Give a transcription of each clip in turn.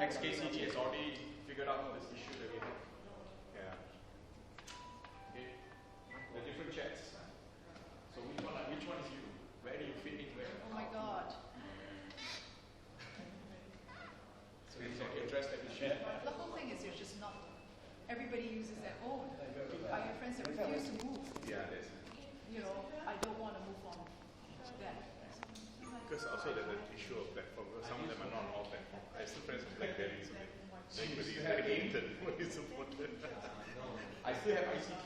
XKCG has already figured out this issue that we have. Yeah. Okay. The different chats. So which one is you? Where do you fit in where? Oh my God. So you can address that issue. The whole thing is there's just not, everybody uses their own. I have friends that refuse to move. Yeah, that's You know, I don't want to move on that. because also there's the issue of platform. Some of them are not on all platforms. I still friends with BlackBerry, so everybody is very hated when it's supported. I still have ICQ.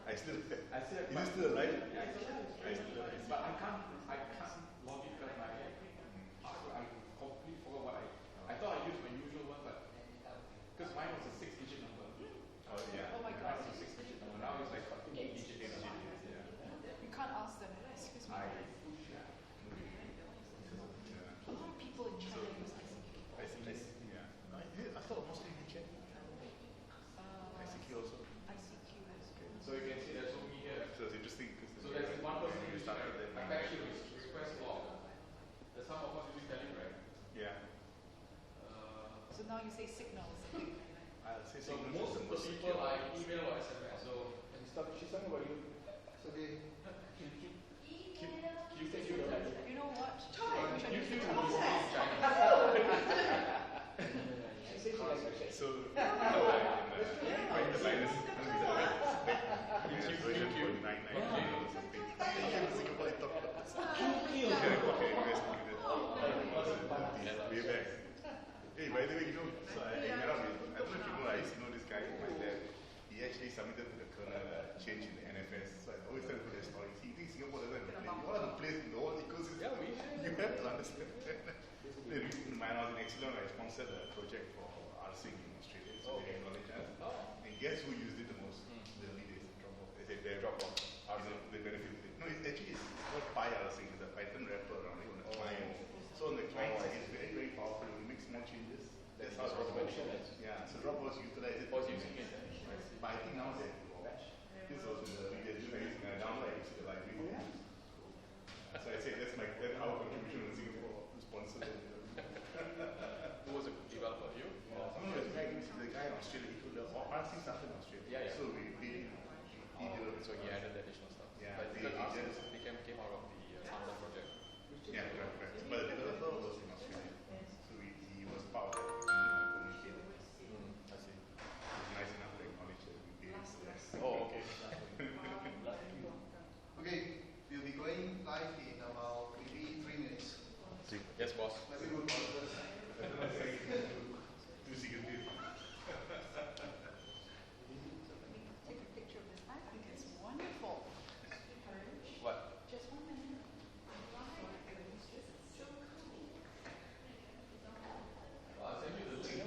I still have. I still have. Is it still alive? Yeah, I still have. but I can't log in because my password, I completely forgot what I thought I used my usual one, but because mine was a 6-digit number. Oh yeah. Oh my God. Mine was a 6-digit number. Now it's like 8-digit. Yeah. You can't ask them, excuse me. A lot of people in China use ICQ. Yeah. I thought mostly WeChat. ICQ also. ICQ is good. So you can see there's only here. So it's interesting because So there's one person you using started then. actually express log. There's some of us using Telegram. Yeah. So now you say signal or something. I'll say So Signal most is of the people secure. I email or SMS. So she's talking about you. So they You know what? We should use YouTube the will process. in China. So, the line is version 499 or something. Singapore is talking about this. Okay, guys, way back. Hey, by the way, you know, so I met up with, I don't know if you know, I used to know this guy, my dad. He actually submitted to the kernel change in the NFS. So I always tell him that story. He thinks Singapore doesn't have a place. You all have a place in the whole ecosystem. Yeah, you have to understand. When I was in Excellent, I sponsored a project for TNR-SIG in Australia. So they acknowledge us. And guess who used it the most? The early days. Dropbox. They said they Dropbox. They benefited. No, it's actually called PyRSig. It's a Python wrapper around it on the client. So on the client side, it's very, very powerful. You make small changes. That's how Dropbox works. Yeah, so Dropbox utilizes it. Was using it. But I think now that this was in the early days, download I used the library. So I say that's our contribution in Singapore to sponsor it. Who was a developer? You? No, it's the guy in Australia. He told the RC started in Australia. Yeah, yeah. So we So he added the additional stuff. Yeah, But they because just came out of the Founder project. yeah, correct. But the developer was in Australia. So he was part of that. Communicated. I see. It's nice enough to acknowledge that we paid less. Oh, okay. Okay, we'll be going live in about maybe 3 minutes. Yes, boss. Let me go pause first. Two seconds. Take a picture of this. I think it's wonderful. What? Just 1 minute. I'll send you the link.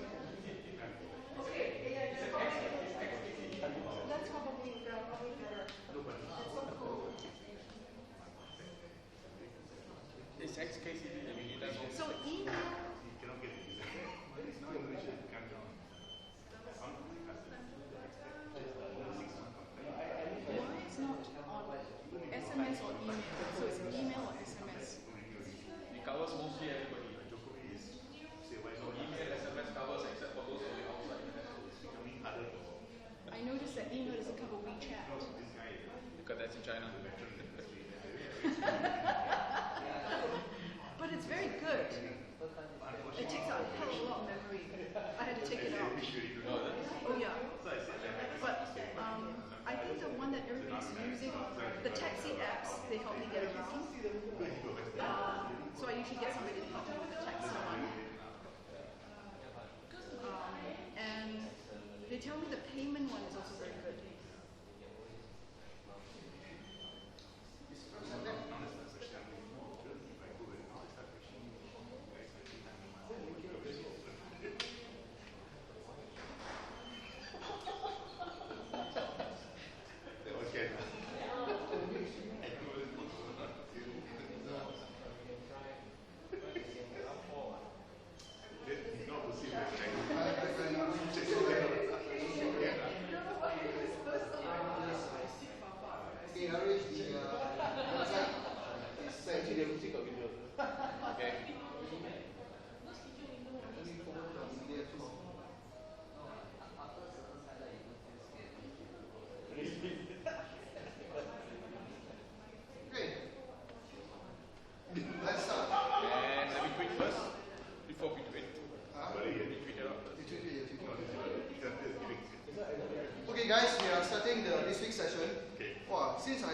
That's probably better. That's so cool. It's XKCD. I mean, that's all. So email. You cannot get the user. It's not Indonesia. You can't join. Why it's not on SMS or email? So it's email or SMS? It covers mostly everybody. So email, SMS covers except for those on the outside. I noticed that email doesn't cover WeChat. Because that's in China. But it's very good. It takes out a hell of a lot of memory. I had to take it out. Oh yeah. But I think the one that everybody's using, the taxi apps, they help me get it working. So I usually get somebody to help me with the taxi one. And they tell me the payment one is also very good. Okay, guys, we are starting this week's session. Okay. Wow, since I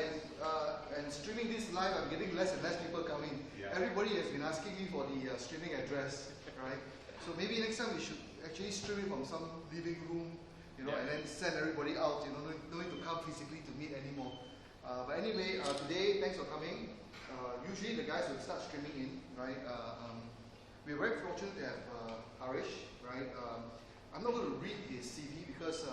am streaming this live, I'm getting less and less people coming. Yeah. Everybody has been asking me for the streaming address, right? So maybe next time we should actually stream it from some living room, you know, and then send everybody out. You know, no need to come physically to meet anymore. But anyway, today, thanks for coming. Usually the guys will start streaming in, right? We're very fortunate to have Harish, right? I'm not going to read his CV because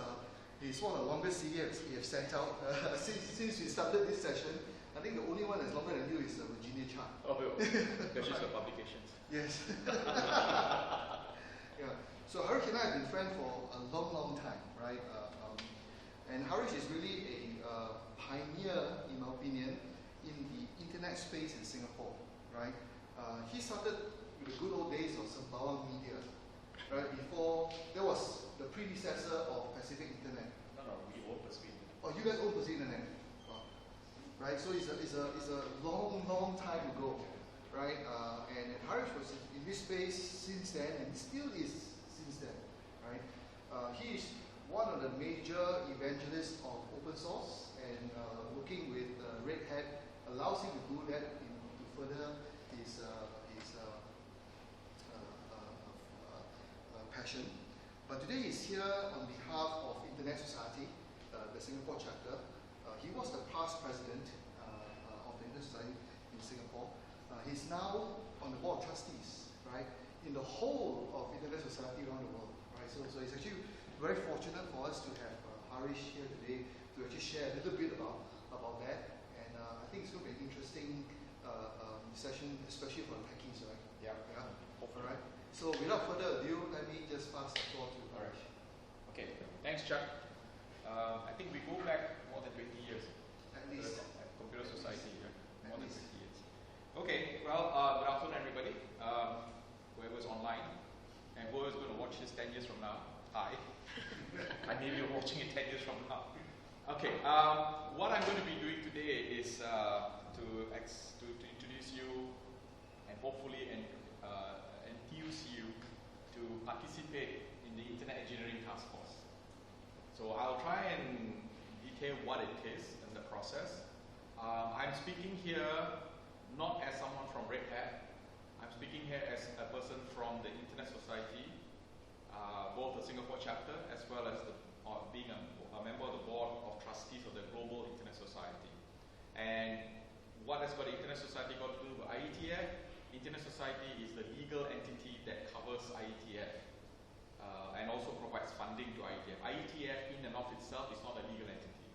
he's one of the longest CVs we have sent out since we started this session. I think the only one that's longer than you is Virginia Chan. Oh, because she's got publications. Yes. Yeah. So Harish and I have been friends for a long, long time, right? And Harish is really a pioneer, in my opinion, in the internet space in Singapore, right? He started with the good old days of Sembawang Media, right? Before, there was the predecessor of Pacific Internet. No, we own Pacific Internet. Oh, you guys own Pacific Internet? Wow. Right, so it's a long, long time ago, right? And Harish was in this space since then, and still is since then, right? He is one of the major evangelists of open source, and working with Red Hat allows him to do that to further his passion. But today he's here on behalf of Internet Society, the Singapore chapter. He was the past president of the Internet Society in Singapore. He's now on the Board of Trustees, right, in the whole of Internet Society around the world, right? So it's actually very fortunate for us to have Harish here today to actually share a little bit about that. And I think it's going to be an interesting session, especially for the techies, right? Yeah. All right. So without further ado, let me just pass the floor to Harish. Okay, thanks, Chuck. I think we go back more than 20 years. At least. At Computer Society, yeah? More than 20 least. years. Okay, well, good afternoon, everybody. Whoever's online, and whoever's going to watch this 10 years from now, hi. I may be watching it 10 years from now. Okay, what I'm going to be doing today is to introduce you and hopefully enthuse you to participate in the Internet Engineering Task Force. So I'll try and detail what it is and the process. I'm speaking here not as someone from Red Hat. I'm speaking here as a person from the Internet Society, both the Singapore chapter as well as being a member of the Board of Trustees of the Global Internet Society. And what has got the Internet Society got to do with IETF? Internet Society is the legal entity that covers IETF and also provides funding to IETF. IETF in and of itself is not a legal entity,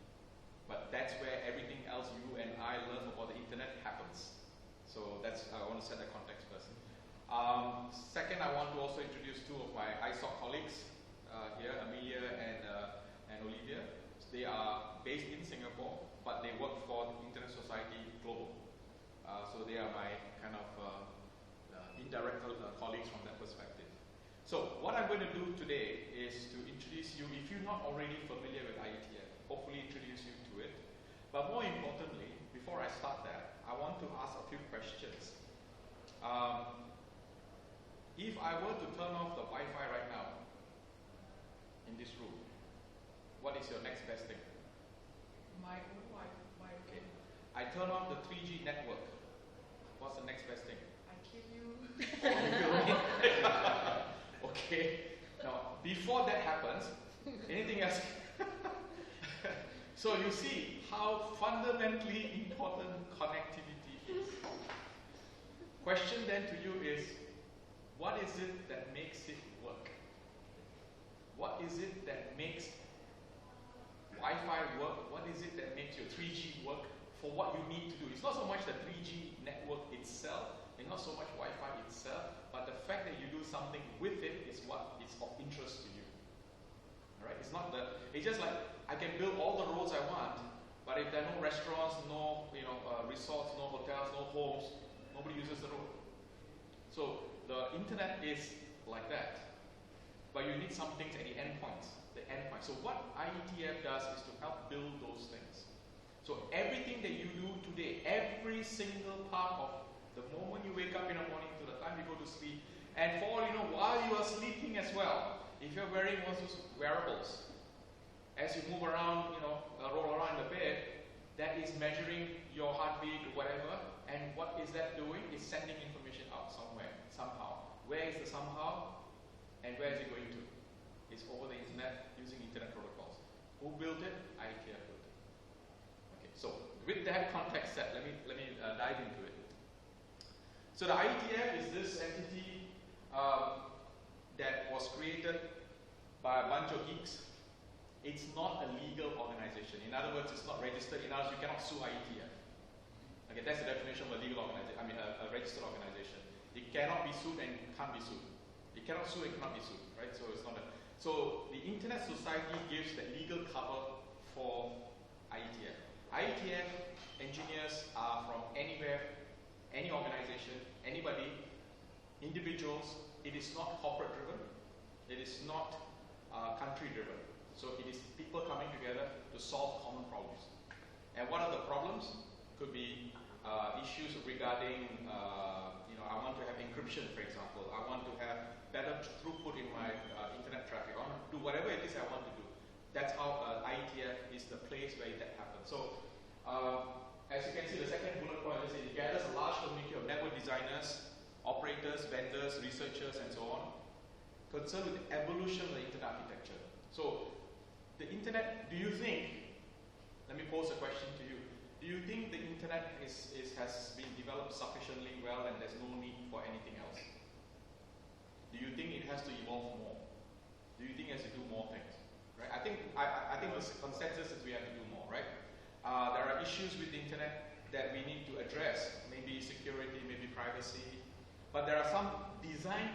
but that's where everything else you and I learn about the internet happens. So that's, I want to set the context first. Second, I want to also introduce two of my ISOC colleagues here, Amelia and Olivia. They are based in Singapore, but they work for the Internet Society Global. So they are my kind of indirect colleagues from that perspective. So what I'm going to do today is to introduce you, if you're not already familiar with IETF, hopefully introduce you to it. But more importantly, before I start that, I want to ask a few questions. If I were to turn off the Wi-Fi right now in this room, what is your next best thing? My own Wi-Fi. Okay. I turn off the 3G network. What's the next best thing? I kill you. Okay. Now, before that happens, anything else? So you see how fundamentally important connectivity is. Question then to you is, what is it that makes it work? What is it that makes Wi-Fi work? What is it that makes your 3G work for what you need to do? It's not so much the 3G network itself, and not so much Wi-Fi itself, but the fact that you do something with it is what is of interest to you. Alright? It's not it's just like I can build all the roads I want, but if there are no restaurants, no resorts, no hotels, no homes, nobody uses the road. So the internet is like that. But you need some things at the endpoints. So what IETF does is to help build those things. So everything that you do today, every single part of the moment you wake up in the morning to the time you go to sleep, and for all you know, while you are sleeping as well, if you're wearing one of those wearables, as you move around, roll around in the bed, that is measuring your heartbeat or whatever, and what is that doing? It's sending information out somewhere, somehow. Where is the somehow, and where is it going to? It's over the internet using internet protocols. Who built it? IETF built it. Okay, so with that context set, let me dive into it. So the IETF is this entity that was created by a bunch of geeks. It's not a legal organization. In other words, it's not registered. In other words, you cannot sue IETF. Okay, that's the definition of a legal organization. A registered organization. It cannot be sued and can't be sued. It cannot sue and cannot be sued, right? So it's not a. So the Internet Society gives the legal cover for IETF. IETF engineers are from anywhere, any organization, anybody, individuals. It is not corporate driven. It is not country driven. So it is people coming together to solve common problems. And what are the problems? Could be issues regarding, I want to have encryption, for example. I want to have better throughput in my internet traffic. I want to do whatever it is I want to do. That's how IETF is the place where that happens. So as you can see, the second bullet point is it gathers a large community of network designers, operators, vendors, researchers, and so on, concerned with the evolution of the internet architecture. So the internet, do you think, let me pose a question to you, do you think the internet has been developed sufficiently well and there's no need for anything else? Do you think it has to evolve more? Do you think it has to do more things? Right? I think the consensus is we have to do more, right? There are issues with the internet that we need to address, maybe security, maybe privacy, but there are some design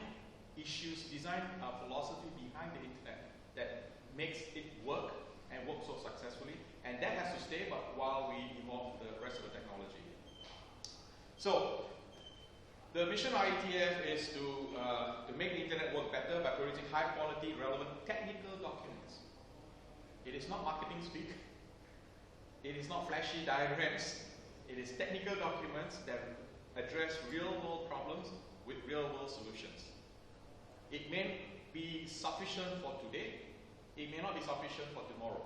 issues, design philosophy behind the internet that makes it work and work so successfully, and that has to stay but while we evolve the rest of the technology. So the mission of IETF is to make the internet work better by producing high quality, relevant technical documents. It is not marketing speak. It is not flashy diagrams. It is technical documents that address real world problems with real world solutions. It may be sufficient for today. It may not be sufficient for tomorrow.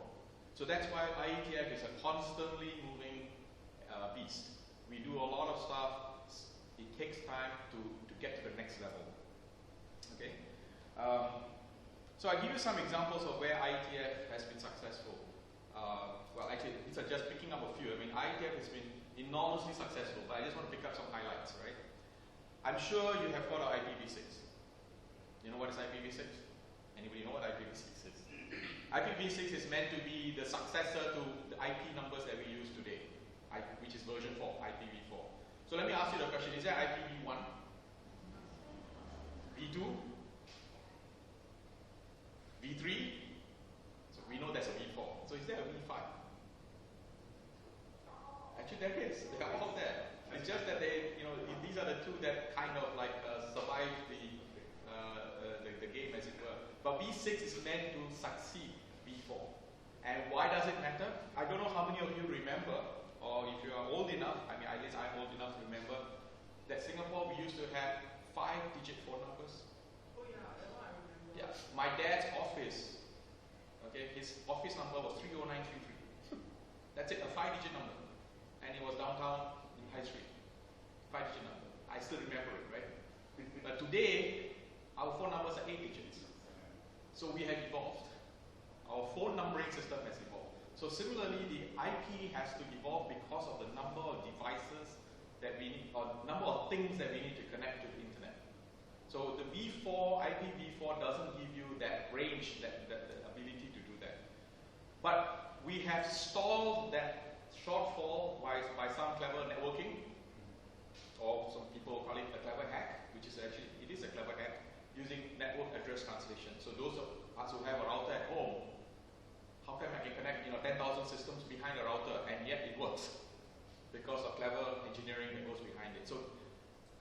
So that's why IETF is a constantly moving beast. We do a lot of stuff. It takes time to get to the next level. Okay. So I give you some examples of where IETF has been successful. Well, actually, these are just picking up a few. I mean, IETF has been enormously successful, but I just want to pick up some highlights, right? I'm sure you have heard of IPv6. You know what is IPv6? Anybody know what IPv6 is? IPv6 is meant to be the successor to the IP numbers that we use today, which is version 4, IPv4. So let me ask you the question, is there IPv1? V2? V3? So we know there's a V4. So is there a V5? Actually there is, they are all there. It's just that these are the two that kind of like survive the game, as it were. But V6 is meant to succeed V4. And why does it matter? I don't know how many of you remember, or if you are old enough, I mean, at least I'm old enough to remember, that Singapore we used to have 5-digit phone numbers. Oh yeah, that one I remember. Yeah, my dad's office, okay, his office number was 30933. That's it, a 5-digit number. And it was downtown in High Street. 5-digit number. I still remember it, right? But today, our phone numbers are 8 digits. So we have evolved. Our phone numbering system has evolved. So similarly, the IP has to evolve because of the number of devices that we need, or number of things that we need to connect to the internet. So the V4, IPv4 doesn't give you that range, that ability to do that. But we have stalled that shortfall by some clever networking, or some people call it a clever hack, which is actually, it is a clever hack, using network address translation. So those of us who have a router at home, how come I can connect 10,000 systems behind a router and yet it works? Because of clever engineering that goes behind it. So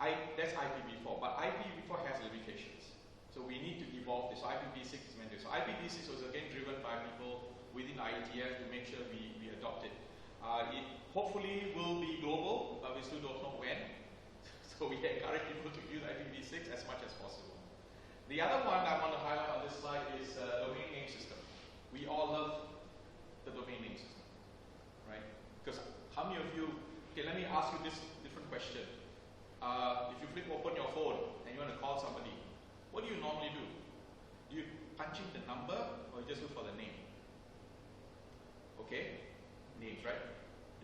that's IPv4, but IPv4 has limitations. So we need to evolve this. So IPv6 is meant to. So IPv6 was again driven by people within IETF to make sure we adopt it. It hopefully will be global, but we still don't know when. So we encourage people to use IPv6 as much as possible. The other one I want to highlight on this slide is domain name system. We all love the domain name system, right? Because how many of you, okay, let me ask you this different question. If you flip open your phone and you want to call somebody, what do you normally do? Do you punch in the number or you just look for the name? Okay, names, right?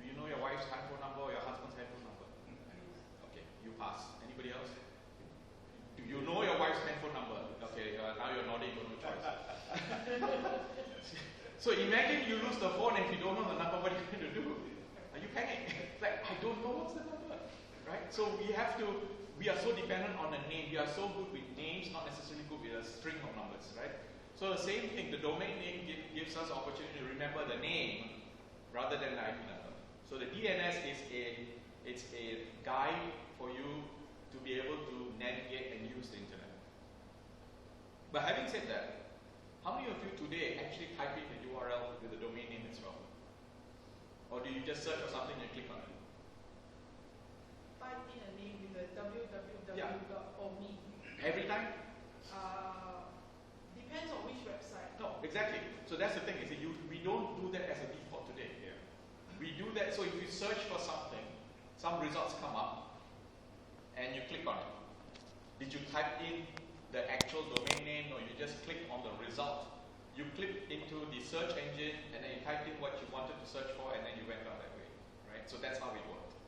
Do you know your wife's handphone number or your husband's handphone number? Okay, you pass. Anybody else? Do you know your wife's handphone number? Okay, now you're nodding, no choice. So imagine you lose the phone and if you don't know the number, what are you going to do? Are you panicking? Like, I don't know what's the number, right? So we are so dependent on a name. We are so good with names, not necessarily good with a string of numbers, right? So the same thing, the domain name gives us opportunity to remember the name rather than the IP number. So the DNS is a guide for you to be able to navigate and use the internet. But having said that, how many of you today actually type in the URL with the domain name as well? Or do you just search for something and click on it? Type in a name with a www Yeah. or me. Every time? Depends on which website. No, exactly. So that's the thing, is that we don't do that as a default today. Yeah. We do that, so if you search for something, some results come up, and you click on it. Did you type in the actual domain name, or you just click on the result? You click into the search engine, and then you typed in what you wanted to search for, and then you went on that way, right? So that's how it worked.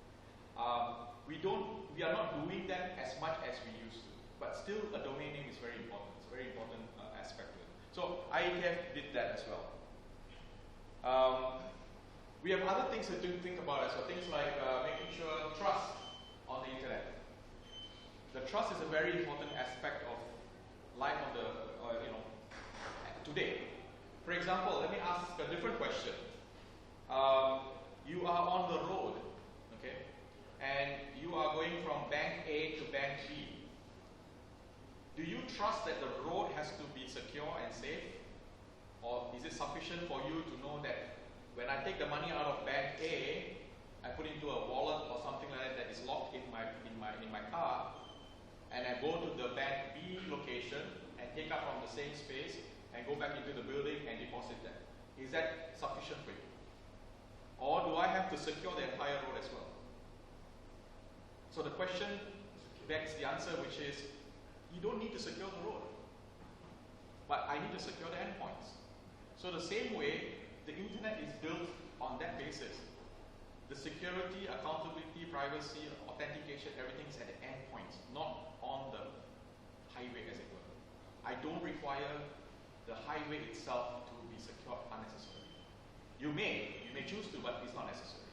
We are not doing that as much as we used to, but still a domain name is very important. It's a very important aspect to it. So IETF did that as well. We have other things to think about as well. Things like making sure trust on the internet. The trust is a very important aspect of life on the, today. For example, let me ask a different question. You are on the road, okay, and you are going from bank A to bank B. Do you trust that the road has to be secure and safe? Or is it sufficient for you to know that when I take the money out of bank A, I put into a wallet or something like that that is locked in my car, and I go to the bank B location and take up from the same space and go back into the building and deposit that? Is that sufficient for you? Or do I have to secure the entire road as well? So the question begs the answer, which is, you don't need to secure the road, but I need to secure the endpoints. So the same way, the internet is built on that basis. The security, accountability, privacy, authentication, everything is at the endpoints, not on the highway, as it were. I don't require the highway itself to be secured unnecessarily. You may choose to, but it's not necessary.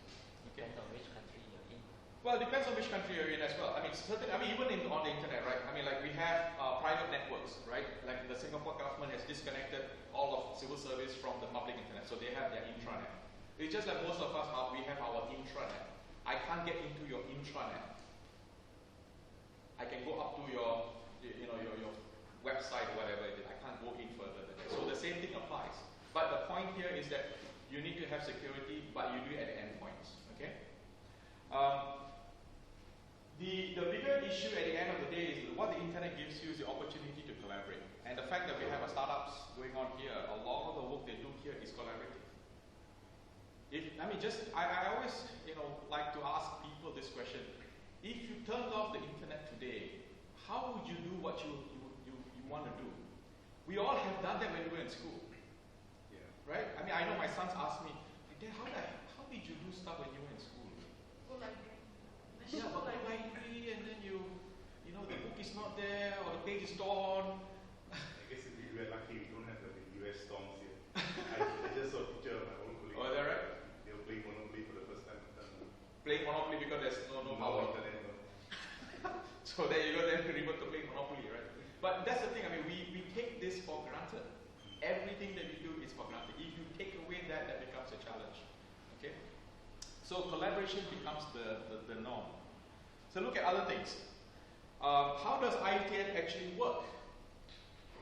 Okay? Depends on which country you're in. Well, it depends on which country you're in as well. I mean, even on the internet, right? I mean, like we have private networks, right? Like the Singapore government has disconnected all of civil service from the public internet, so they have their intranet. It's just like most of us, we have our intranet. I can't get into your intranet. I can go up to your website or whatever it is. I can't go in further than that. So the same thing applies. But the point here is that you need to have security, but you do it at the endpoints. Okay? The bigger issue at the end of the day is what the internet gives you is the opportunity to collaborate. And the fact that we have startups going on here, a lot of the work they do here is collaborative. I always like to ask people this question. If you turned off the internet today, how would you do what you want to do? We all have done that when we were in school. Yeah. Right? I mean, I know my sons ask me, Dad, how did you do stuff when you were in school? Go library. Yeah, but like library, and then the book is not there, or the page is torn. I guess if we were lucky, we don't have the US storms here. I just saw a picture of my own colleague. Oh, is that right? They were playing Monopoly for the first time. Playing Monopoly because there's no power. Internet. So there you go, then we revert to playing Monopoly, right? But that's the thing, I mean, we take this for granted. Everything that we do is for granted. If you take away that becomes a challenge. Okay? So collaboration becomes the norm. So look at other things. How does IETF actually work?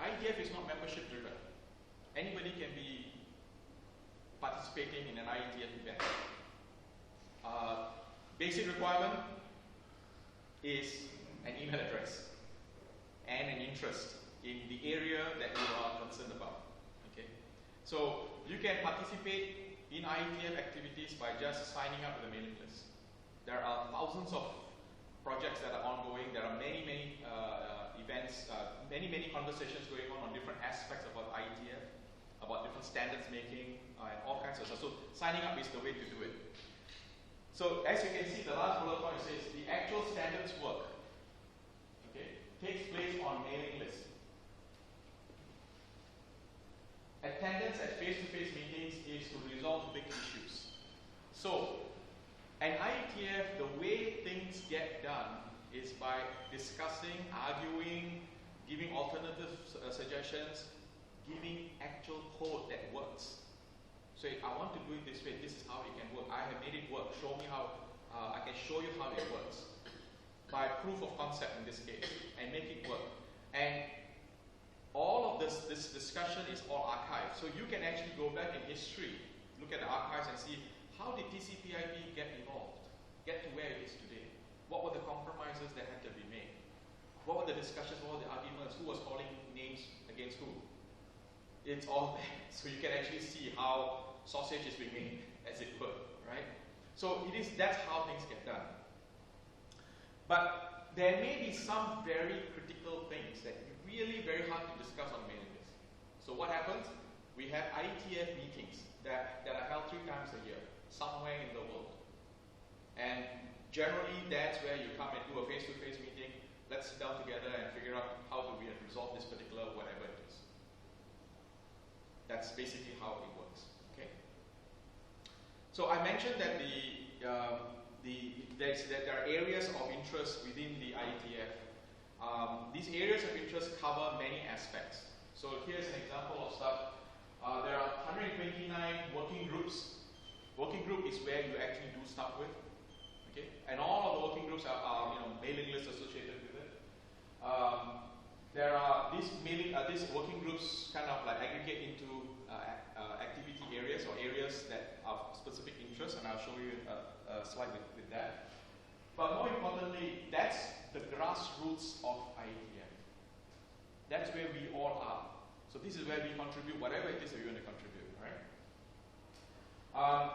IETF is not membership driven. Anybody can be participating in an IETF event. Basic requirement is an email address and an interest in the area that you are concerned about. Okay? So you can participate in IETF activities by just signing up to the mailing list. There are thousands of projects that are ongoing. There are many events, many conversations going on different aspects about IETF, about different standards making, and all kinds of stuff. So signing up is the way to do it. So as you can see, the last bullet point says the actual standards work, okay, takes place on mailing lists. Attendance at face-to-face meetings is to resolve big issues. So, an IETF, the way things get done is by discussing, arguing, giving alternative suggestions, giving actual code that works. So, I want to do it this way, this is how it can work. I have made it work, show me how, I can show you how it works. By proof of concept in this case, and make it work. And all of this discussion is all archived. So you can actually go back in history, look at the archives and see how did TCP/IP get evolved, get to where it is today. What were the compromises that had to be made? What were the discussions, what were the arguments, who was calling names against who? It's all there. So you can actually see how sausage is being made, as it were, right? So that's how things get done. But there may be some very critical things that really very hard to discuss on mailing list. So what happens? We have IETF meetings that are held 3 times a year, somewhere in the world. And generally that's where you come and do a face-to-face meeting. Let's sit down together and figure out how do we resolve this particular whatever it is. That's basically how it works. Okay. So I mentioned that there are areas of interest within the IETF. These areas of interest cover many aspects. So here's an example of stuff. There are 129 working groups. Working group is where you actually do stuff with. Okay? And all of the working groups are mailing lists associated with it. There are these working groups kind of like aggregate into activity areas or areas that are of specific interest, and I'll show you a slide with that. But more importantly, that's the grassroots of IETF. That's where we all are. So this is where we contribute whatever it is that we want to contribute, right?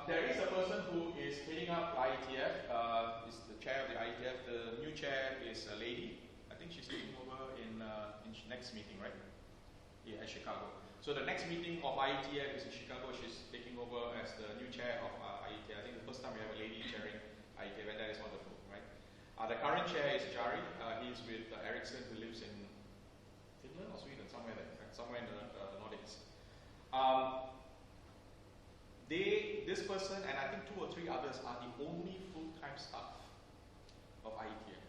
There is a person who is heading up IETF, is the chair of the IETF. The new chair is a lady. I think she's taking over in next meeting, right? Yeah, at Chicago. So the next meeting of IETF is in Chicago. She's taking over as the new chair of IETF. I think the first time we have a lady chairing IETF, and that is wonderful, right? The current chair is Jari. He's with Ericsson, who lives in Finland or Sweden, somewhere there, right? Somewhere in the Nordics. This person and I think 2 or 3 others are the only full-time staff of IETF.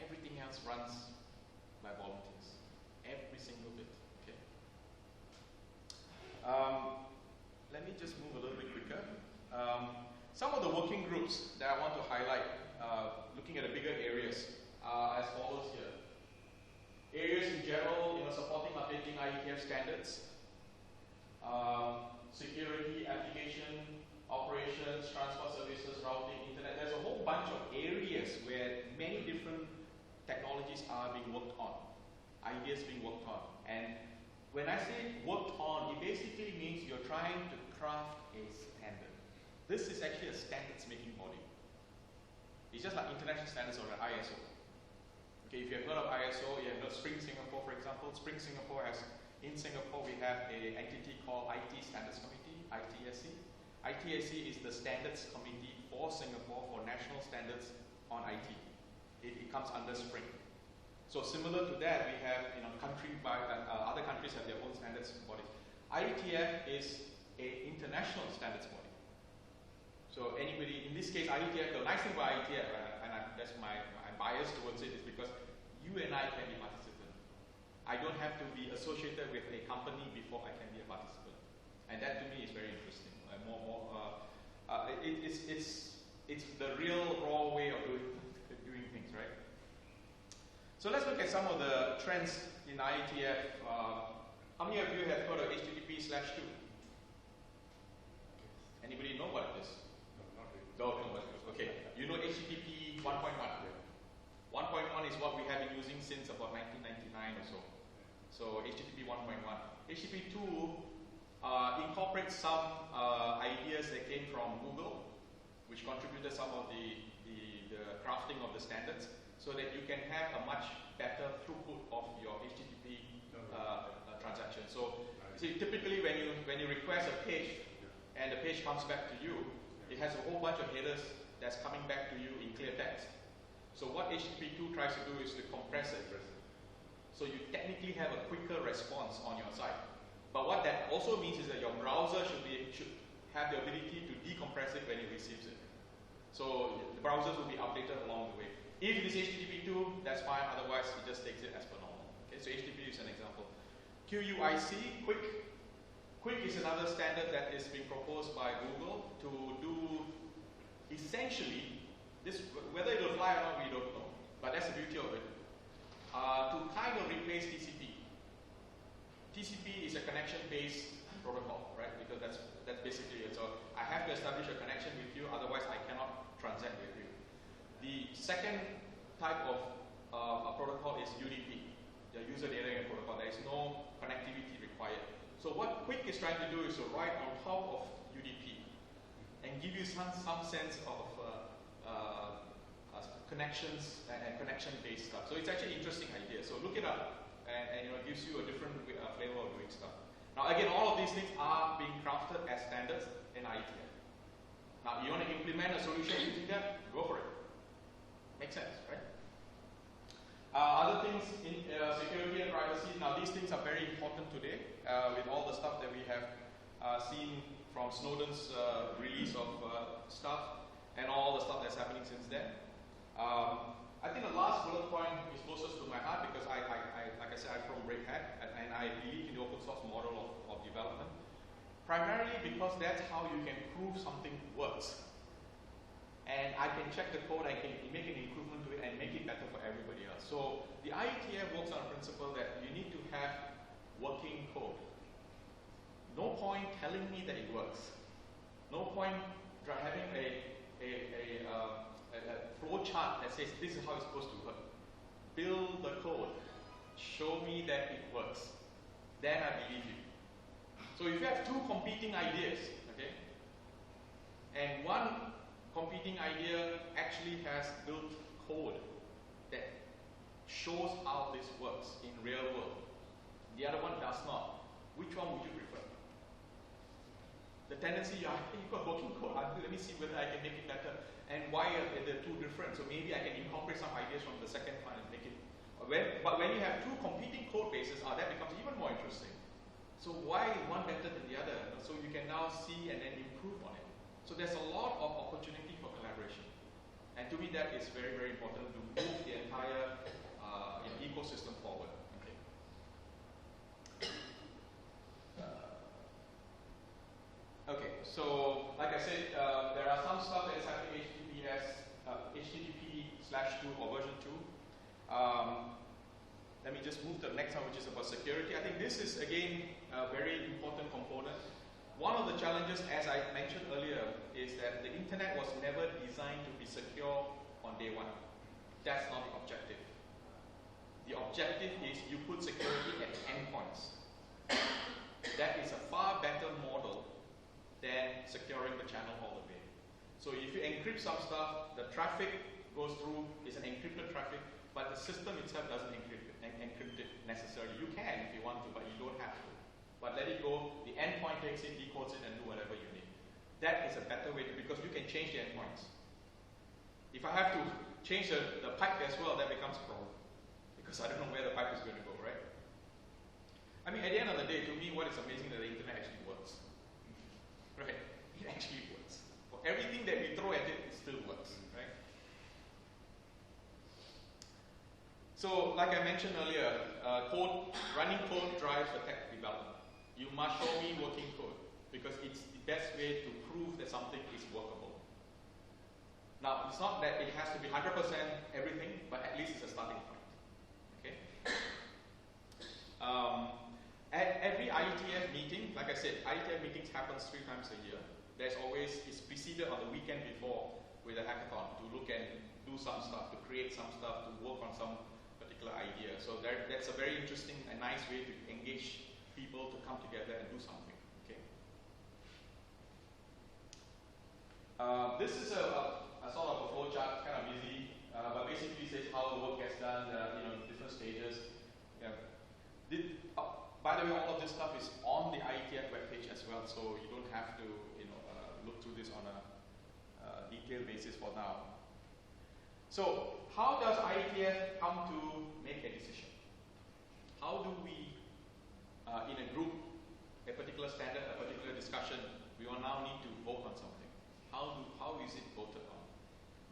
Everything else runs by volunteers. Every single bit. Okay. Let me just move a little bit quicker. Some of the working groups that I want to highlight, looking at the bigger areas, are as follows here. Areas in general, supporting updating IETF standards, security, application, operations, transport services, routing, internet. There's a whole bunch of areas where many different technologies are being worked on, ideas being worked on. And when I say worked on, it basically means you're trying to craft a standard. This is actually a standards making body. It's just like international standards or an ISO. Okay, if you have heard of ISO, you have heard of Spring Singapore, for example. Spring Singapore in Singapore, we have an entity called IT Standards Committee, ITSC. ITSC is the standards committee for Singapore for national standards on IT. It comes under Spring. So similar to that, we have other countries have their own standards bodies. IETF is an international standards body. So anybody, in this case, IETF, the nice thing about IETF, that's my bias towards it, is because you and I can be participants. I don't have to be associated with a company before I can be a participant, and that to me is very interesting. It's the real raw way of doing things, right? So let's look at some of the trends in IETF. How many of you have heard of HTTP/2? Anybody know what it is? No, not really. Don't know what it is. Okay, you know HTTP 1.1. 1.1 is what we have been using since about 1999 or so. So HTTP 1.1. HTTP 2 incorporates some ideas that came from Google, which contributed some of the crafting of the standards, so that you can have a much better throughput of your HTTP transaction. So, see, typically when you request a page and the page comes back to you, it has a whole bunch of headers that's coming back to you in clear text. So what HTTP 2 tries to do is to compress it. So you technically have a quicker response on your site. But what that also means is that your browser should have the ability to decompress it when it receives it. So the browsers will be updated along the way. If it is HTTP 2, that's fine. Otherwise, it just takes it as per normal. Okay, so HTTP is an example. QUIC, Quick. Quick is another standard that is being proposed by Google to do essentially this. Whether it will fly or not, we don't know. But that's the beauty of it. To kind of replace TCP. TCP is a connection-based protocol, right? Because that's basically it. So I have to establish a connection with you, otherwise I cannot transact with you. The second type of a protocol is UDP, the user data link protocol. There is no connectivity required. So what Quick is trying to do is to write on top of UDP and give you some sense of connections and connection-based stuff. So it's actually an interesting idea. So look it up, and it gives you a different flavor of doing stuff. Now again, all of these things are being crafted as standards in IETF. Now you want to implement a solution using that, go for it. Makes sense, right? Other things in security and privacy. Now these things are very important today with all the stuff that we have seen from Snowden's release of stuff and all the stuff that's happening since then. I think the last bullet point is closest to my heart because like I said, I'm from Red Hat and I believe in the open source model of development. Primarily because that's how you can prove something works. And I can check the code, I can make an improvement to it and make it better for everybody else. So the IETF works on a principle that you need to have working code. No point telling me that it works. No point having a flow chart that says this is how it's supposed to work. Build the code. Show me that it works. Then I believe you. So if you have two competing ideas, okay, and one competing idea actually has built code that shows how this works in real world, the other one does not, which one would you prefer? The tendency, you've got working code, let me see whether I can make it better. And why are the two different? So maybe I can incorporate some ideas from the second one and make it. But when you have two competing code bases, that becomes even more interesting. So why is one better than the other? So you can now see and then improve on it. So there's a lot of opportunity for collaboration. And to me that is very, very important to move the entire ecosystem forward. Okay, so like I said, there are some stuff that is happening HTTP/2 or version 2. Let me just move to the next one, which is about security. I think this is, again, a very important component. One of the challenges, as I mentioned earlier, is that the internet was never designed to be secure on day one. That's not the objective. The objective is you put security at endpoints. That is a far better model than securing the channel all the way. So if you encrypt some stuff, the traffic goes through, is an encrypted traffic, but the system itself doesn't encrypt it necessarily. You can if you want to, but you don't have to. But let it go, the endpoint takes it, decodes it, and do whatever you need. That is a better way to, because you can change the endpoints. If I have to change the pipe as well, that becomes a problem. Because I don't know where the pipe is going to go, right? I mean, at the end of the day, to me, what is amazing is that the internet actually works. Right? It actually works. For everything that we throw at it, it still works, right? So, like I mentioned earlier, running code drives the tech development. You must show me working code because it's the best way to prove that something is workable. Now, it's not that it has to be 100% everything, but at least it's a starting point. Okay? At every IETF meeting, like I said, IETF meetings happens 3 times a year. There's always, it's preceded on the weekend before with a hackathon to look and do some stuff, to create some stuff, to work on some particular idea. So that's a very interesting and nice way to engage people to come together and do something. Okay. This is a sort of a flow chart, kind of busy, but basically says how the work gets done. There are different stages. Yeah. By the way, all of this stuff is on the IETF webpage as well, so you don't have to look through this on a detailed basis for now. So, how does IETF come to make a decision? How do we, in a group, a particular standard, a particular discussion, we will now need to vote on something? How is it voted on?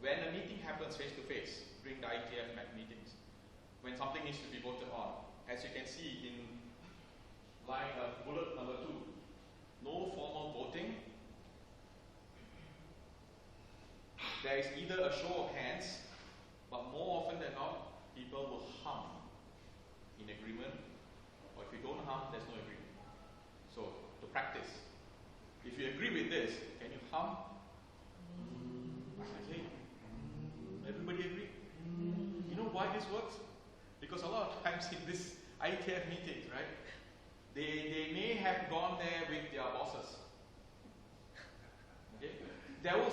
When a meeting happens face to face during the IETF meetings, when something needs to be voted on, as you can see in bullet number 2, no formal voting. There is either a show of hands, but more often than not, people will hum in agreement, or if you don't hum, there's no agreement. So, to practice, if you agree with this, can you hum? Okay. Everybody agree? You know why this works? Because a lot of times in this IETF meetings, right, they may have gone there with their bosses. Okay? There will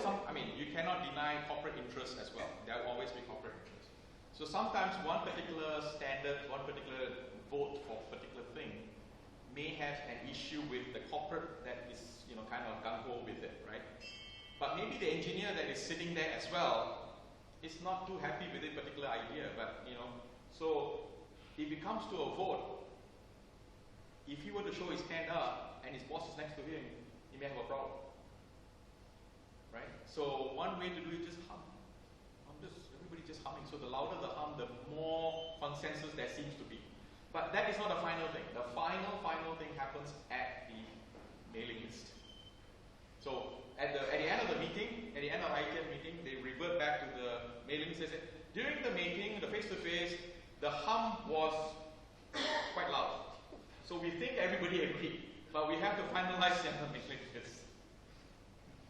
you cannot deny corporate interests as well. There will always be corporate interests. So sometimes one particular standard, one particular vote for a particular thing may have an issue with the corporate that is, kind of gung-ho with it, right? But maybe the engineer that is sitting there as well is not too happy with a particular idea, but, so if it comes to a vote, if he were to show his hand up and his boss is next to him, he may have a problem. Right? So one way to do it is just hum. Everybody just humming. So the louder the hum, the more consensus there seems to be. But that is not the final thing. The final thing happens at the mailing list. So at the end of the meeting, at the end of the IETF meeting, they revert back to the mailing list. They say, during the meeting, the face-to-face, the hum was quite loud. So we think everybody agreed, but we have to finalize the mailing list.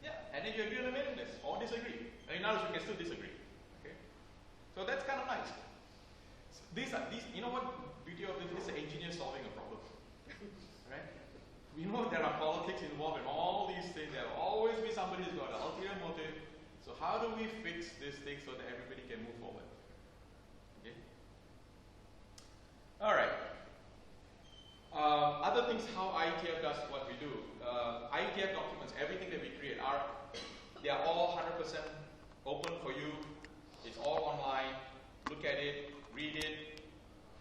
Yeah, and then you agree on the mailing list, or disagree. In other words, you can still disagree. Okay? So that's kind of nice. So these, you know what beauty of this is? An engineer solving a problem. Right? We know there are politics involved in all these things. There will always be somebody who's got an ulterior motive. So how do we fix this thing so that everybody can move forward? Okay? All right. Other things, how IETF does what we do. IETF documents, everything that we create, they are all 100% open for you. It's all online. Look at it, read it,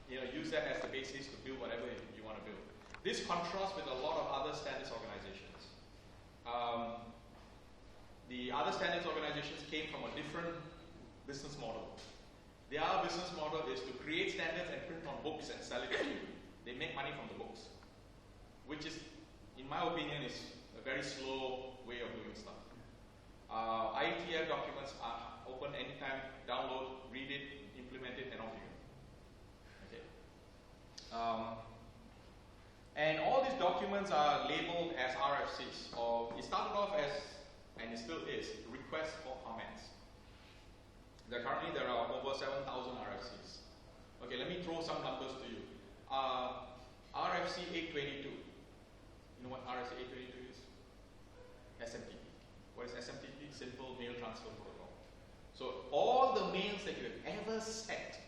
use that as the basis to build whatever you want to build. This contrasts with a lot of other standards organizations. The other standards organizations came from a different business model. Their business model is to create standards and print on books and sell it to you. They make money from the books, which is, in my opinion, is a very slow way of doing stuff. IETF documents are open anytime, download, read it, implement it, and off you go. Okay. And all these documents are labeled as RFCs, or it started off as, and it still is, requests for comments. Currently there are over 7,000 RFCs. Okay, let me throw some numbers to you. RFC 822. You know what RFC 822 is? SMTP. What is SMTP? Simple Mail Transfer Protocol. So all the mails that you have ever sent,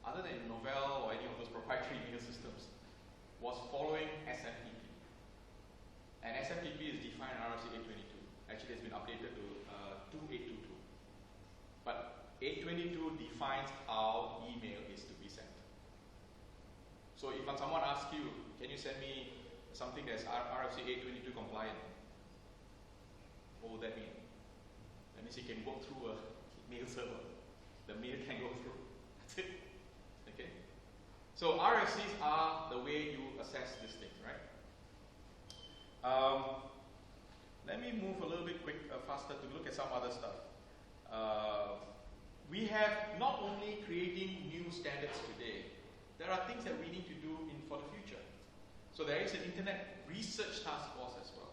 other than Novell or any of those proprietary mail systems, was following SMTP. And SMTP is defined in RFC 822. Actually, it's been updated to 2822. But 822 defines how email is to be sent. So if someone asks you, can you send me something that's RFC 822 compliant? What would that mean? That means you can go through a mail server. The mail can go through. That's it. Okay? So RFCs are the way you assess these things, right? Let me move a little bit faster to look at some other stuff. We have not only creating new standards today, there are things that we need to do for the future. So there is an Internet Research Task Force as well.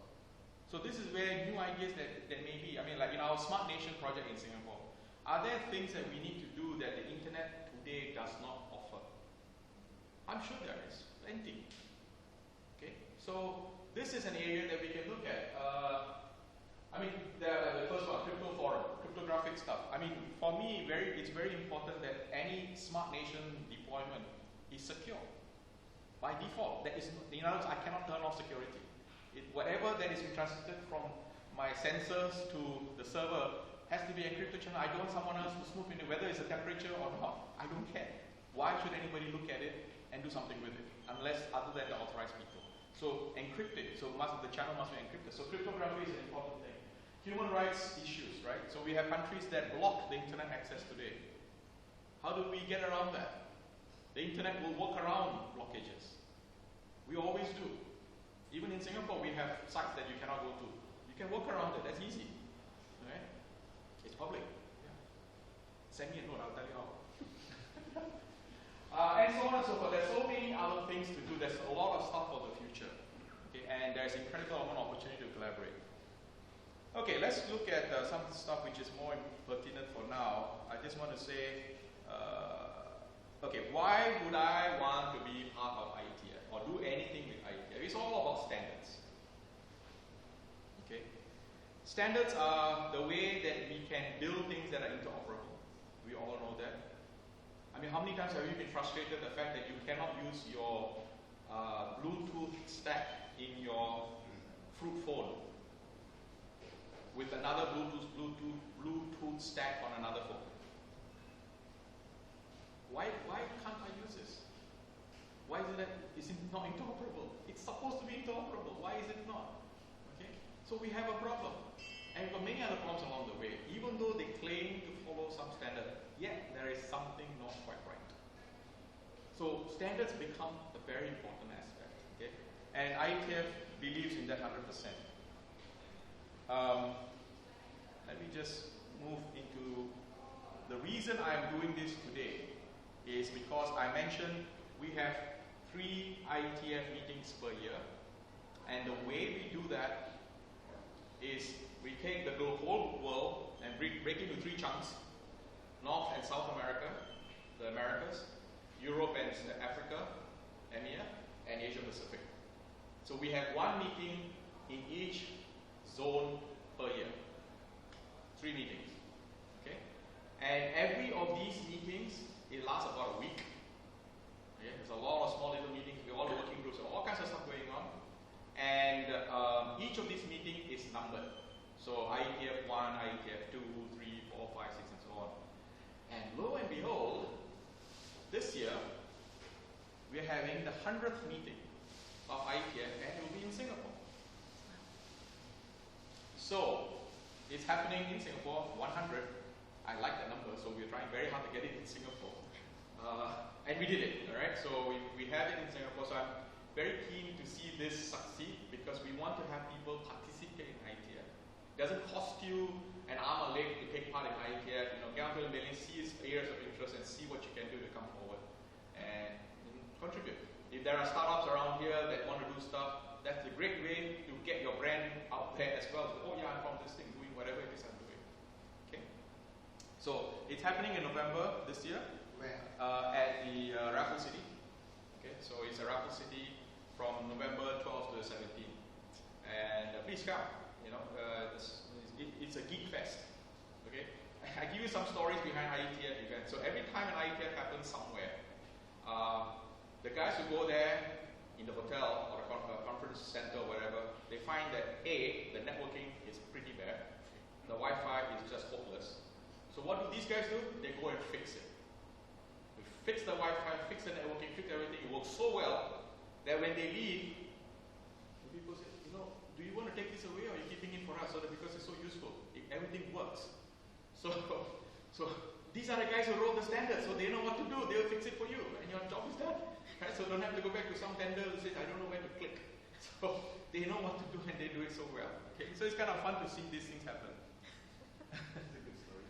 So this is where new ideas that may be, like in our Smart Nation project in Singapore, are there things that we need to do that the Internet today does not offer? I'm sure there is, plenty. Okay, so this is an area that we can look at. I mean, the first one, crypto forum, cryptographic stuff. I mean, for me, it's very important that any smart nation deployment is secure. By default, that is, in other words, I cannot turn off security. Whatever that is transmitted from my sensors to the server has to be encrypted channel. I don't want someone else to snoop into whether it's a temperature or not. I don't care. Why should anybody look at it and do something with it, unless other than the authorized people? So encrypted. So the channel must be encrypted. So cryptography is an important thing. Human rights issues, right? So we have countries that block the internet access today. How do we get around that? The internet will work around blockages. We always do. Even in Singapore, we have sites that you cannot go to. You can work around it. That's easy. Right? It's public. Yeah. Send me a note. I'll tell you how. And so on and so forth. There's so many other things to do. There's a lot of stuff for the future. Okay? And there's incredible amount of opportunity to collaborate. Okay, let's look at some stuff which is more pertinent for now. I just want to say, okay, why would I want to be part of IETF or do anything with IETF? It's all about standards. Okay, standards are the way that we can build things that are interoperable. We all know that. I mean, how many times have you been frustrated at the fact that you cannot use your Bluetooth stack in your Fruit phone with another Bluetooth stack on another phone? Why can't I use this? Why is it not interoperable? It's supposed to be interoperable. Why is it not? Okay? So we have a problem. And we've got many other problems along the way. Even though they claim to follow some standard, yet there is something not quite right. So standards become a very important aspect. Okay? And IETF believes in that 100%. Let me just move into the reason I'm doing this today is because I mentioned we have 3 IETF meetings per year, and the way we do that is we take the whole world and break into 3 chunks: North and South America, the Americas, Europe and Africa, EMEA, and Asia Pacific. So we have 1 meeting in each zone per year. 3 meetings. Okay? And every of these meetings, it lasts about a week. Okay? There's a lot of small little meetings, we're all working groups, all kinds of stuff going on. And each of these meetings is numbered. So IETF 1, IETF 2, 3, 4, 5, 6, and so on. And lo and behold, this year, we're having the 100th meeting of IETF, and it will be in Singapore. So, it's happening in Singapore, 100. I like that number, so we're trying very hard to get it in Singapore. And we did it, all right? So we have it in Singapore, so I'm very keen to see this succeed because we want to have people participate in IETF. It doesn't cost you an arm or leg to take part in IETF. You know, get onto the mailing, see its areas of interest, and see what you can do to come forward and contribute. If there are startups around here that want to do stuff, that's a great way to get your brand out there as well. So, oh yeah, I'm from this thing, doing whatever it is I'm doing. Okay. So it's happening in November this year. Where? At the Raffles City. Okay. So it's a Raffles City from November 12th to the 17th. And please come. You know, it's a geek fest. Okay. I give you some stories behind IETF events. So every time an IETF happens somewhere, the guys who go there in the hotel or the conference center or whatever, they find that A, the networking is pretty bad. The Wi-Fi is just hopeless. So what do these guys do? They go and fix it. They fix the Wi-Fi, fix the networking, fix everything. It works so well that when they leave, the people say, you know, do you want to take this away or are you keeping it for us? So that because it's so useful, everything works. So these are the guys who wrote the standards, so they know what to do. They'll fix it for you, and your job is done. Right? So don't have to go back to some tender who says, I don't know where to click. So they know what to do, and they do it so well. Okay, so it's kind of fun to see these things happen. That's a good story.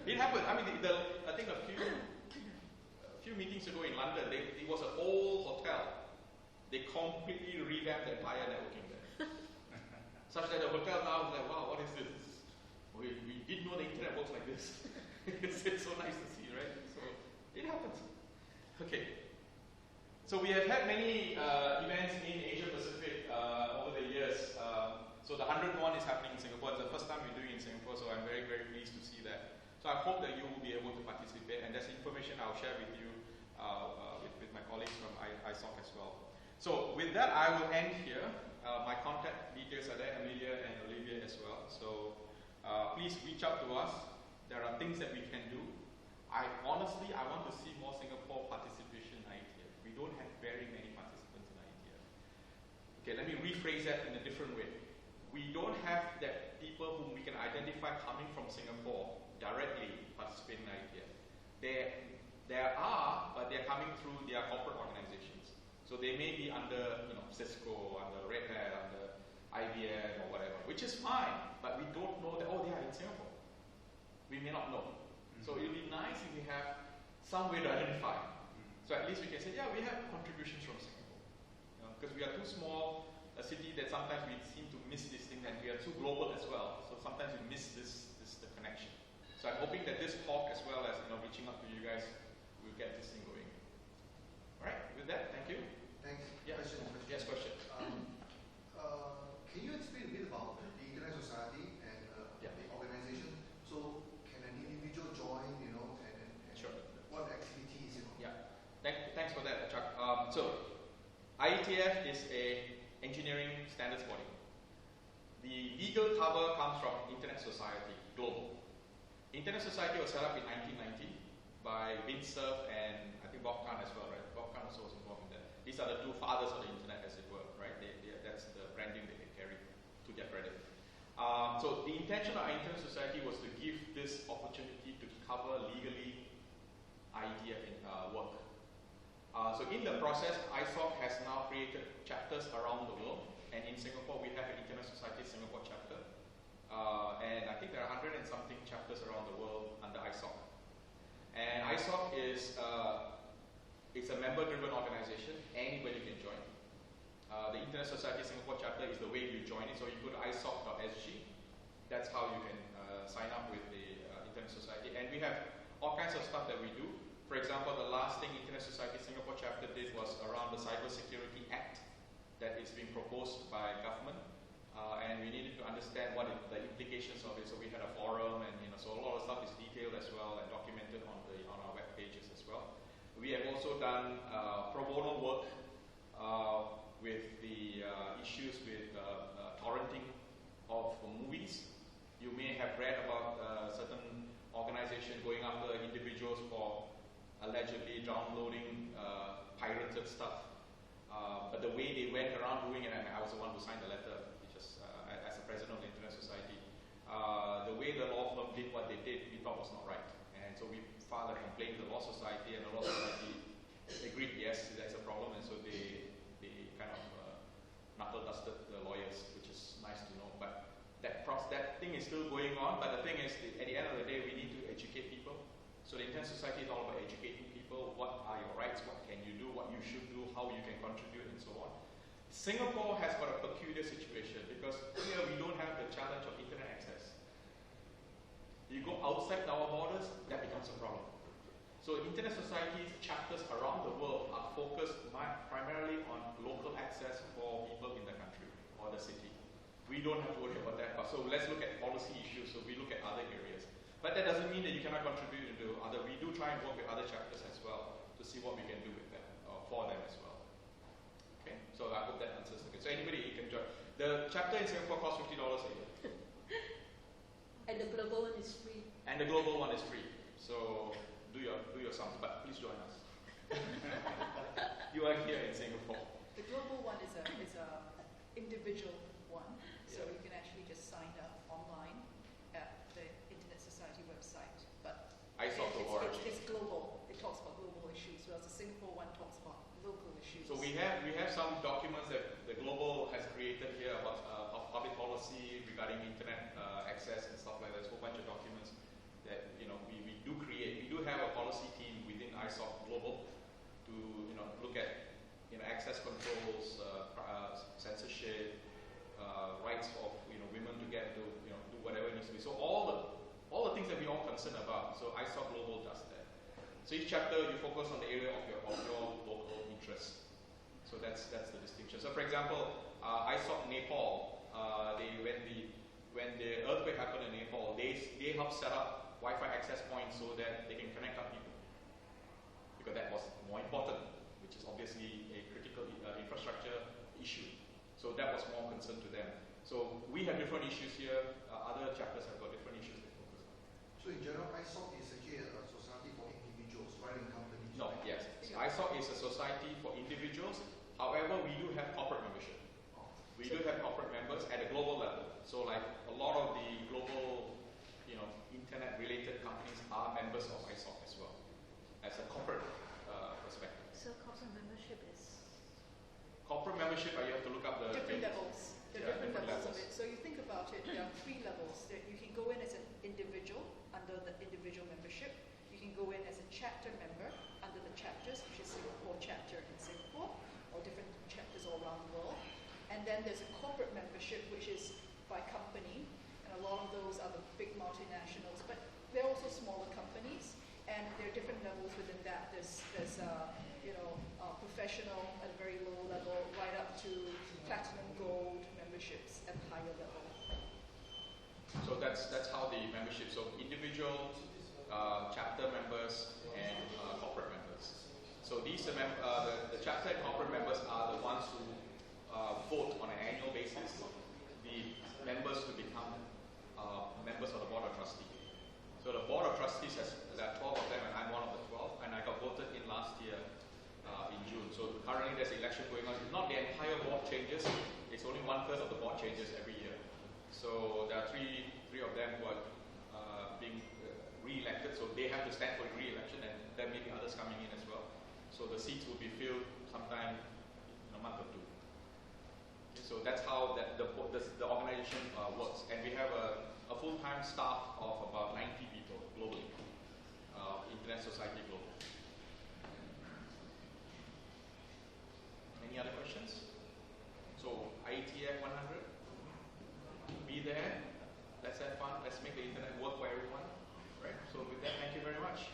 It happened. I mean, I think a few meetings ago in London, it was an old hotel. They completely revamped the entire networking there, such that the hotel now is like, wow, what is this? We didn't know the internet works like this. It's so nice to see, right? So it happens. Okay. So we have had many events in Asia Pacific over the years. So the 100th one is happening in Singapore. It's the first time we're doing it in Singapore, so I'm very, very pleased to see that. So I hope that you will be able to participate, and that's information I'll share with you with my colleagues from ISOC as well. So with that, I will end here. My contact details are there, Amelia and Olivia as well. So please reach out to us. There are things that we can do. Honestly, I want to see more Singapore participation in IETF. We don't have very many participants in IETF. Okay, let me rephrase that in a different way. We don't have that people whom we can identify coming from Singapore directly participating in IETF. There are, but they're coming through their corporate organizations. So they may be under, Cisco, under Red Hat, under IBM or whatever, which is fine, but we don't know that, they are in Singapore. We may not know. So it would be nice if we have some way to identify. So at least we can say, we have contributions from Singapore. Because we are too small a city that sometimes we seem to miss this thing, and we are too global as well. So sometimes we miss the connection. So I'm hoping that this talk, as well as reaching out to you guys, will get this thing going. All right. With that, thank you. Thanks. Yeah. Question. Yes, question. Can you explain a bit about the Internet Society and the organization? So can an individual join, and Sure. what activities, Yeah. Thanks for that, Chuck. So IETF is a engineering standards body. The legal cover comes from Internet Society, global. Internet Society was set up in 1990 by Vint Cerf and I think Bob Kahn as well, right? Bob Kahn also was involved in that. These are the two fathers of the Internet, as it were, right? That's the branding that they carry to their credit. So the intention of our Internet Society was to give this opportunity to cover legally IETF work. So in the process, ISOC has now created chapters around the world, and in Singapore we have an Internet Society Singapore chapter, and I think there are 100 and something chapters around the world under ISOC. And ISOC is it's a member-driven organization. Anybody can join. The Internet Society Singapore chapter is the way you join it. So you go to isoc.sg. That's how you can sign up with the Internet Society, and we have all kinds of stuff that we do. For example, the last thing Internet Society Singapore chapter did was around the Cyber Security Act that is being proposed by government, and we needed to understand what the implications of it. So we had a forum, and so a lot of stuff is detailed as well and documented on our web pages as well. We have also done pro bono work with the issues with torrenting of movies. You may have read about certain organizations going after individuals for allegedly downloading pirated stuff. But the way they went around doing it, and I was the one who signed the letter, just as the president of the Internet Society, the way the law firm did what they did, we thought was not right. And so we filed a complaint to the Law Society, and the Law Society agreed, yes, that's a problem, and so they kind of knuckle dusted the lawyers, which is nice to know. But that thing is still going on, but the thing is, at the end of the day, we need to educate people. So the Internet Society is all about educating people. What are your rights? What can you do? What you should do? How you can contribute, and so on. Singapore has got a peculiar situation because here we don't have the challenge of internet access. You go outside our borders, that becomes a problem. So Internet Society's chapters around the world are focused primarily on local access for people in the country or the city. We don't have to worry about that. So let's look at policy issues. So we look at other areas. But that doesn't mean that you cannot contribute into other. We do try and work with other chapters as well to see what we can do with them or for them as well. Okay, so I hope that answers the question. So anybody can join. The chapter in Singapore costs $50 a year. And the global one is free. And the global one is free. So do your sums, but please join us. You are here in Singapore. The global one is a individual one, so you can actually just sign up online at the Internet Society website. But it's global. It talks about global issues, whereas the Singapore one talks about local issues. So we have some documents that the global has created here about public policy regarding internet access and stuff like that. There's a whole bunch of documents that we do create. We do have a policy team within ISOC Global to look at access controls, censorship, rights of women to get to do whatever it needs to be. So all the things that we all concerned about. So ISOC Global does that. So each chapter you focus on the area of your local interest. So that's the distinction. So for example, ISOC Nepal When the earthquake happened in Nepal, they helped set up Wi-Fi access points so that they can connect up people, because that was more important, which is obviously a critical infrastructure issue. So that was more concern to them. So we have different issues here. Other chapters have got different issues they focus on. So in general, ISOC is actually a society for individuals, rather than companies. No, right? yes. ISOC is a society for individuals. However, we do have corporate membership. We do have corporate members at a global level. So like a lot of the global, internet-related companies are members of ISOC as well, as a corporate perspective. So corporate membership is? Corporate membership, you have to look up the Different things. levels. There are different levels of it. So you think about it, there are 3 levels. You can go in as an individual under the individual membership. You can go in as a chapter member under the chapters, which is Singapore chapter in Singapore, or different chapters all around the world. And then there's a corporate membership, which is by company, and a lot of those are the big multinationals, but they're also smaller companies, and there are different levels within that. There's professional at a very low level, right up to platinum, gold memberships at a higher level. So that's how the membership. So individual, chapter members, and corporate members. So these the chapter and corporate members are the ones who vote on an annual basis the members to become members of the Board of Trustees. So the Board of Trustees there are 12 of them, and I'm one of the 12, and I got voted in last year in June. So currently there's an election going on. It's not the entire board changes, it's only 1/3 of the board changes every year. So there are three of them who are being re-elected, so they have to stand for re-election, and there may be others coming in as well. So the seats will be filled sometime in a month or two. So that's how the organization works. And we have a full-time staff of about 90 people globally, Internet Society Global. Any other questions? So IETF 100, be there, let's have fun, let's make the internet work for everyone. Right? So with that, thank you very much.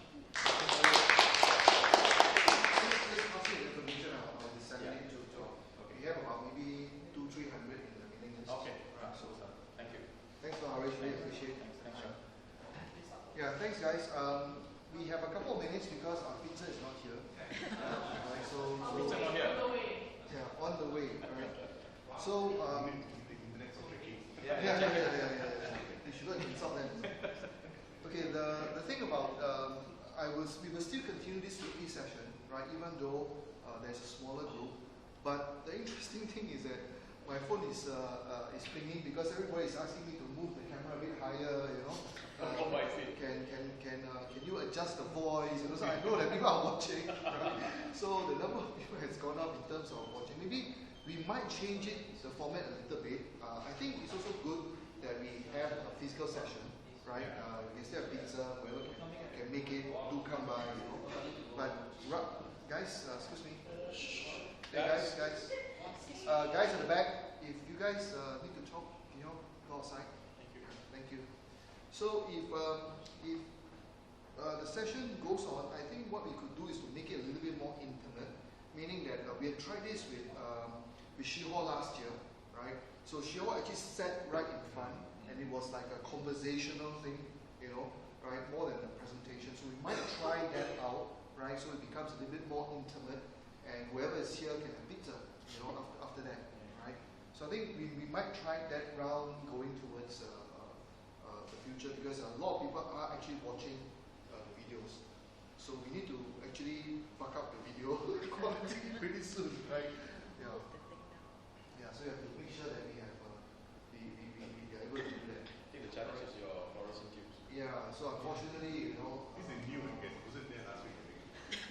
We have about maybe 200-300 in the mailing list. Okay. So Thank you. thanks for Harish, really appreciate it. Thanks. Yeah, thanks guys. We have a couple of minutes because our pizza is not here. Right, so Pizza not here. yeah, on the way. Right. So the internet's so tricky. yeah. You should go and consult them. Okay, the thing about we will still continue this weekly session, right? Even though there's a smaller group. But the interesting thing is that my phone is pinging because everybody is asking me to move the camera a bit higher. Can you adjust the voice? So I know that people are watching. Right? So the number of people has gone up in terms of watching. Maybe we might change the format a little bit. I think it's also good that we have a physical session, right? Instead of pizza, whoever can make it, do come by. But guys, excuse me. Hey guys at the back, if you guys need to talk, go outside. Thank you. So if the session goes on, I think what we could do is to make it a little bit more intimate, meaning that we had tried this with Shihua last year, right? So Shihua actually sat right in front, and it was like a conversational thing, right, more than a presentation. So we might try that out, right? So it becomes a little bit more intimate. And whoever is here can have pizza, after that, right? So I think we might try that round going towards the future, because a lot of people are actually watching the videos. So we need to actually buck up the video quality pretty soon, right? Yeah. So we have to make sure that we have we are able to do that. I think the challenge is your fluorescent tubes. Yeah. So unfortunately, This is new, I guess. Was it there last week?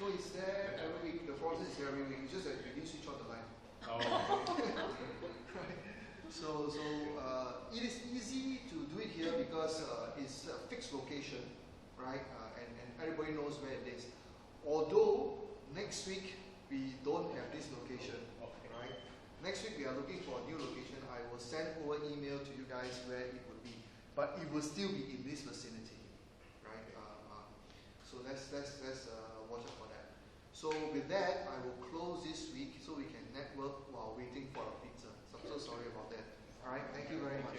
No, it's there every week. The process is there every week. It's just that you didn't switch on the line. Oh. Right. So it is easy to do it here because it's a fixed location, right? And everybody knows where it is. Although next week we don't have this location, right? Next week we are looking for a new location. I will send over email to you guys where it would be, but it will still be in this vicinity, right? So let's watch out for that. So with that, I will close this week so we can network while waiting for our pizza. So I'm so sorry about that. All right, thank you very much.